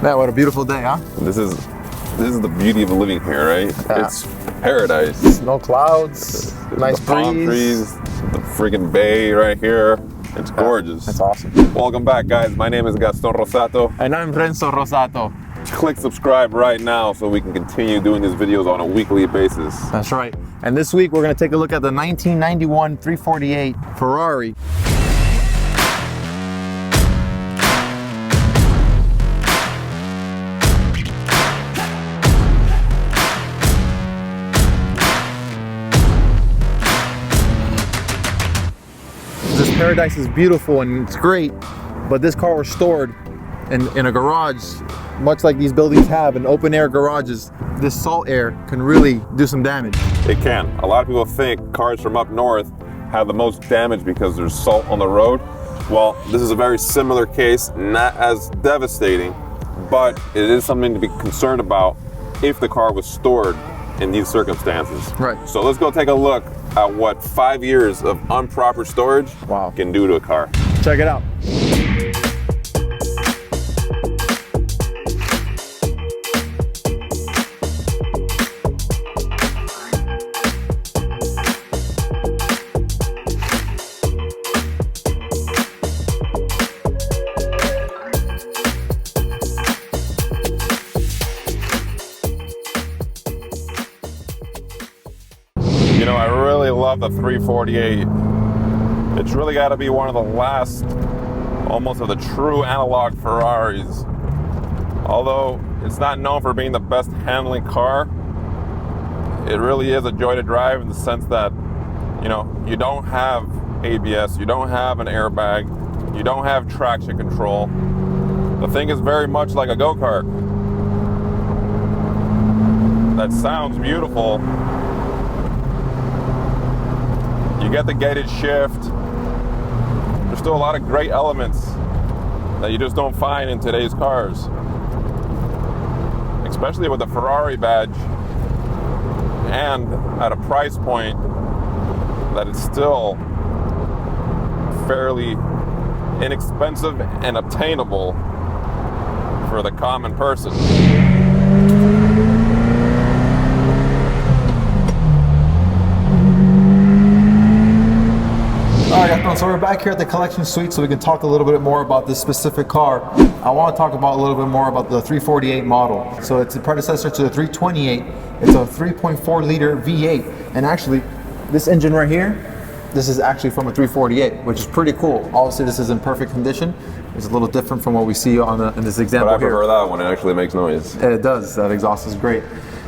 Man, what a beautiful day, huh? This is the beauty of living here, right? Yeah. It's paradise. No clouds, nice the palm breeze. trees, the friggin' bay right here. It's gorgeous. That's awesome. Welcome back, guys. My name is Gaston Rossato. And I'm Renzo Rossato. Click subscribe right now so we can continue doing these videos on a weekly basis. That's right. And this week we're going to take a look at the 1991 348 Ferrari. This paradise is beautiful and it's great, but this car was stored in a garage, much like these buildings have in open air garages. This salt air can really do some damage. It can. A lot of people think cars from up north have the most damage because there's salt on the road. Well, this is a very similar case, not as devastating, but it is something to be concerned about if the car was stored in these circumstances. Right. So let's go take a look at what 5 years of improper storage can do to a car. Check it out. You know, I really love the 348. It's really got to be one of the last, almost of the true analog Ferraris. Although it's not known for being the best handling car, it really is a joy to drive in the sense that, you know, you don't have ABS, you don't have an airbag, you don't have traction control. The thing is very much like a go-kart. That sounds beautiful. You get the gated shift. There's still a lot of great elements that you just don't find in today's cars. Especially with the Ferrari badge and at a price point that is still fairly inexpensive and obtainable for the common person. Alright, so we're back here at the collection suite so we can talk a little bit more about this specific car. I want to talk about a little bit more about the 348 model. So it's a predecessor to the 328. It's a 3.4 liter V8. And actually, this engine right here, this is actually from a 348, which is pretty cool. Obviously, this is in perfect condition. It's a little different from what we see in this example here. But I here. prefer that one. It actually makes noise. And it does. That exhaust is great.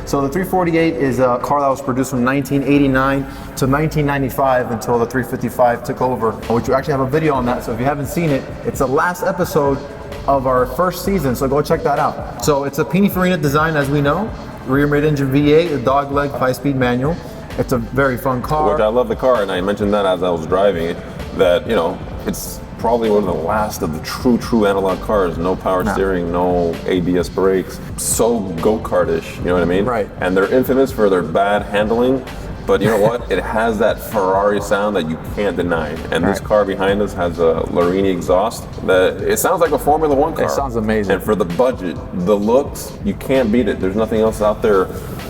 So the 348 is a car that was produced from 1989 to 1995 until the 355 took over, which we actually have a video on that. So if you haven't seen it, it's the last episode of our first season, so go check that out. So it's a Pininfarina design, as we know. Rear mid-engine V8, a dog-leg 5-speed manual. It's a very fun car. Which I love the car, and I mentioned that as I was driving it, that, you know, it's probably one of the last of the true analog cars. No power steering, no ABS brakes. So go-kartish, you know what I mean? Right. And they're infamous for their bad handling, but you know what? It has that Ferrari sound that you can't deny. And this car behind us has a Larini exhaust that it sounds like a Formula One car. It sounds amazing. And for the budget, the looks, you can't beat it. There's nothing else out there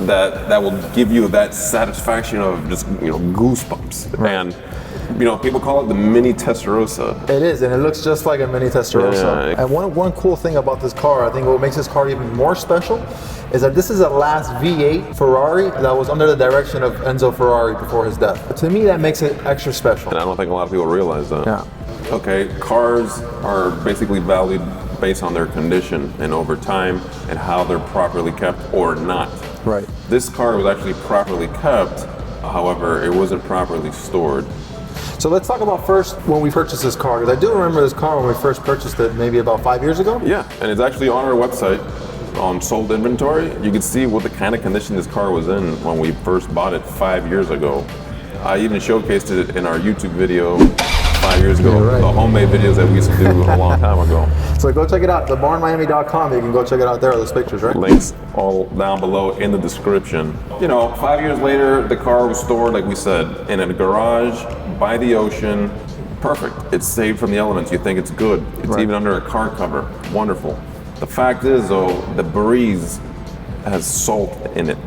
that will give you that satisfaction of just, you know, goosebumps. Right. And you know, people call it the mini Testarossa. It is, and it looks just like a mini Testarossa. Yeah. And one cool thing about this car, I think what makes this car even more special, is that this is the last V8 Ferrari that was under the direction of Enzo Ferrari before his death. To me, that makes it extra special. And I don't think a lot of people realize that. Yeah. Okay, cars are basically valued based on their condition and over time and how they're properly kept or not. Right. This car was actually properly kept, however, it wasn't properly stored. So let's talk about first when we purchased this car, because I do remember this car when we first purchased it maybe about 5 years ago. Yeah, and it's actually on our website on sold inventory. You can see what the kind of condition this car was in when we first bought it 5 years ago. I even showcased it in our YouTube video 5 years ago, right. The homemade videos that we used to do a long time ago. So go check it out, thebarnmiami.com, you can go check it out there, those pictures, right? Links all down below in the description. You know, 5 years later, the car was stored, like we said, in a garage by the ocean. Perfect. It's saved from the elements. You think it's good. It's even under a car cover. Wonderful. The fact is though, the breeze has salt in it,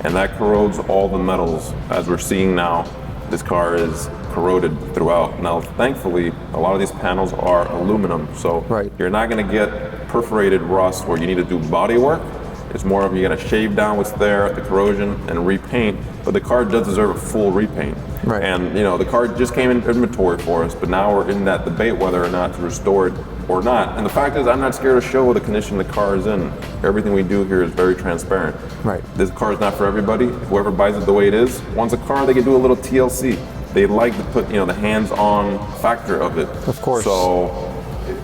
and that corrodes all the metals. As we're seeing now, this car is corroded throughout. Now, thankfully, a lot of these panels are aluminum, so you're not gonna get perforated rust where you need to do body work. It's more of you gotta shave down what's there, the corrosion, and repaint. But the car does deserve a full repaint. And you know, the car just came in inventory for us, but now we're in that debate whether or not to restore it or not. And the fact is, I'm not scared to show the condition the car is in. Everything we do here is very transparent. This car is not for everybody. Whoever buys it the way it is wants a car they can do a little TLC. They like to put, you know, the hands-on factor of it. Of course. So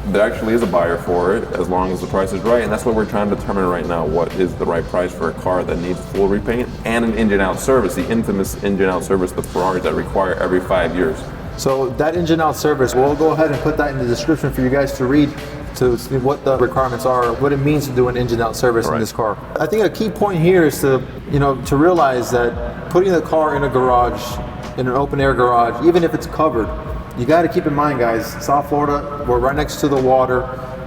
there actually is a buyer for it as long as the price is right, and that's what we're trying to determine right now. What is the right price for a car that needs full repaint and an engine-out service, the infamous engine-out service, the Ferraris that require every 5 years. So that engine-out service, we'll go ahead and put that in the description for you guys to read, to see what the requirements are, what it means to do an engine-out service in this car. I think a key point here is to, you know, to realize that putting the car in a garage, in an open-air garage, even if it's covered, you got to keep in mind, guys, South Florida, we're right next to the water.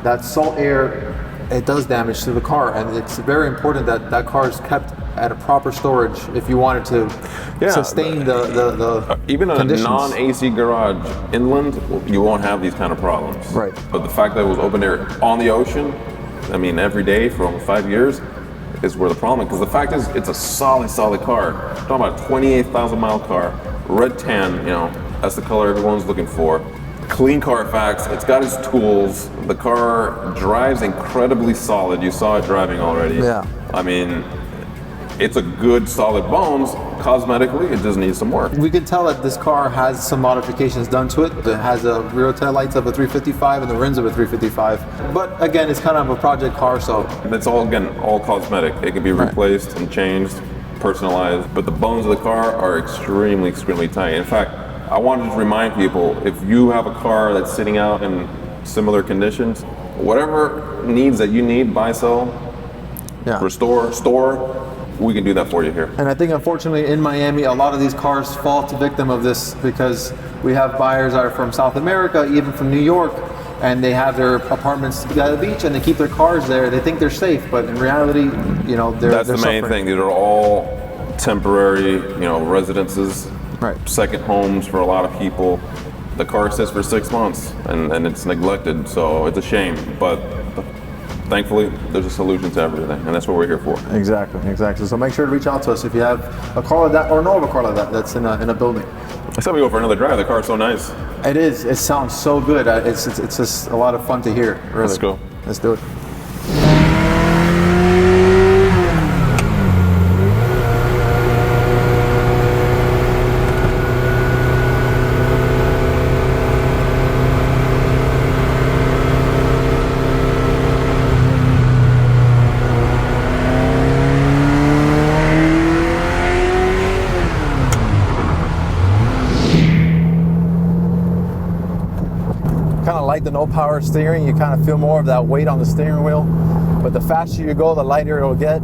That salt air, it does damage to the car, and it's very important that that car is kept at a proper storage if you wanted to sustain the even conditions. a non-AC garage inland, you won't have these kind of problems. But the fact that it was open air on the ocean, I mean, every day for almost 5 years, is where the problem is. Because the fact is, it's a solid car. We're talking about a 28,000 mile car, red tan, you know, that's the color everyone's looking for. Clean Carfax, it's got its tools. The car drives incredibly solid. You saw it driving already. I mean, it's a good solid bones. Cosmetically, it just needs some work. We can tell that this car has some modifications done to it. It has a rear taillights of a 355 and the rims of a 355. But again, it's kind of a project car, so. It's all, again, all cosmetic. It can be replaced and changed, personalized, but the bones of the car are extremely tight. In fact, I wanted to remind people, if you have a car that's sitting out in similar conditions, whatever needs that you need, buy, sell, restore, store, we can do that for you here. And I think unfortunately in Miami, a lot of these cars fall to victim of this because we have buyers that are from South America, even from New York, and they have their apartments by the beach and they keep their cars there. They think they're safe, but in reality, you know, they're the main thing. These are all temporary, you know, residences. Second homes for a lot of people. The car sits for 6 months and it's neglected, so it's a shame. But thankfully, there's a solution to everything, and that's what we're here for. Exactly. So make sure to reach out to us if you have a car like that or know of a car like that that's in a building. I said we go for another drive. The car's so nice. It is. It sounds so good. It's just a lot of fun to hear. Really. Let's go. Let's do it. Kind of like the no power steering, you kind of feel more of that weight on the steering wheel, but the faster you go, the lighter it'll get.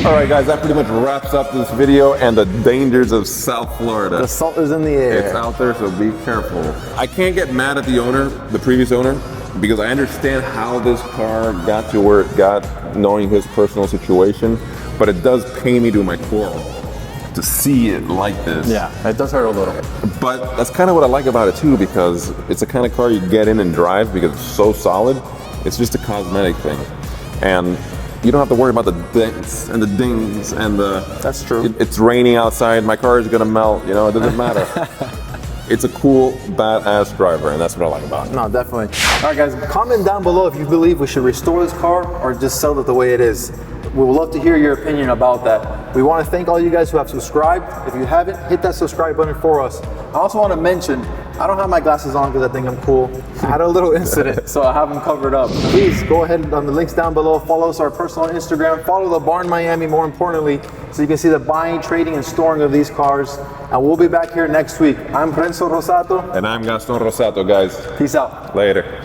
Alright guys, that pretty much wraps up this video and the dangers of South Florida. The salt is in the air. It's out there, so be careful. I can't get mad at the owner, the previous owner, because I understand how this car got to where it got, knowing his personal situation, but it does pain me to my core to see it like this. Yeah, it does hurt a little. But that's kind of what I like about it too, because it's the kind of car you get in and drive because it's so solid. It's just a cosmetic thing. And you don't have to worry about the dents and the dings and the... That's true. It's raining outside, my car is gonna melt, you know, it doesn't matter. It's a cool, badass driver, and that's what I like about it. No, definitely. All right, guys, comment down below if you believe we should restore this car or just sell it the way it is. We would love to hear your opinion about that. We want to thank all you guys who have subscribed. If you haven't, hit that subscribe button for us. I also want to mention, I don't have my glasses on because I think I'm cool. I had a little incident, so I have them covered up. Please go ahead on the links down below. Follow us on our personal Instagram. Follow the Barn Miami, more importantly, so you can see the buying, trading, and storing of these cars. And we'll be back here next week. I'm Rossato. And I'm Gaston Rossato, guys. Peace out. Later.